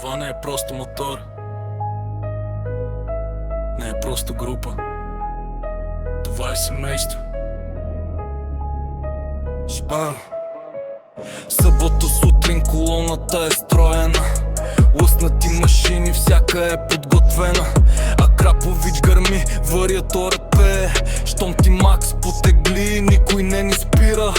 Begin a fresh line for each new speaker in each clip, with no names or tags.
Това не е просто мотор, не е просто група. Това е семейство. Шбан. Събота сутрин колоната е строена, лъснати машини, всяка е подготвена. А Крапович гърми, вариатора пее. Щом ти Макс потегли, никой не ни спира.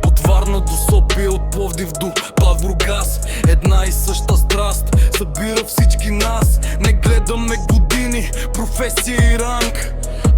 От Варна до София, от Пловдив до Павлоград, една и съща страст събира всички нас. Не гледаме години, професия и ранг.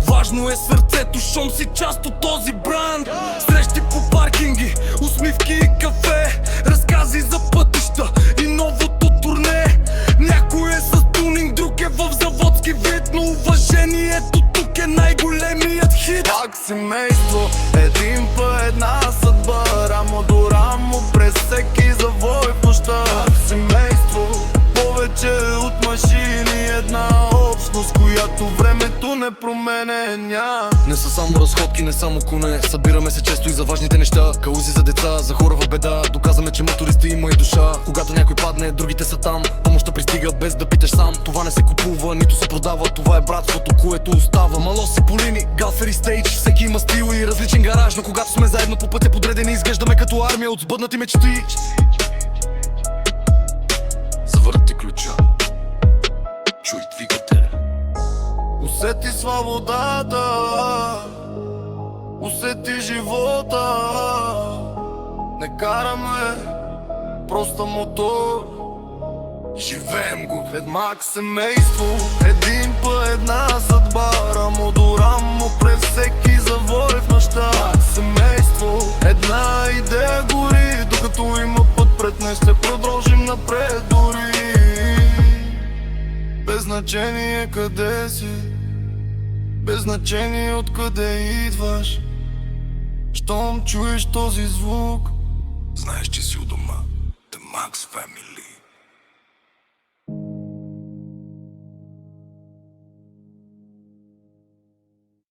Важно е сърцето, щом си част от този бранд. Срещи по паркинги, усмивки и кафе, разкази за пътища и новото турне. Някой е с тунинг, друг е в заводски вид, но уважението тук е най-големият хит.
Пак семейство, един по една съдба, рамо до рамо през всеки завой в нощта. Пак семейство, повече от машини, една общност, която времето не променя.
Не са само разходки, не само коне, събираме се често и за важните неща. Каузи за деца, за хора в беда, доказваме, че моториста има и душа. Когато някой падне, другите са там, помощта пристига без да питаш сам. Това не се купува, нито се продава, това е братството, което остава. Мало си по линии, галфери стейдж, всеки има стил и различен гараж, но когато сме заедно по пътя подредени, изглеждаме като армия от сбъднати мечти.
Завърти ключа, чуй двигателя.
Усети свободата, усети живота. Не караме просто мотор,
Живеем го.
Ведмак семейство, един по една съдба, рамо до рамо през всеки завой в нощта. Семейство, една идея гори, докато има път пред нас, ще продължим напред дори. Без значение къде си, без значение откъде идваш. Щом чуеш този звук,
Знаеш, че си у дома. The Max Family.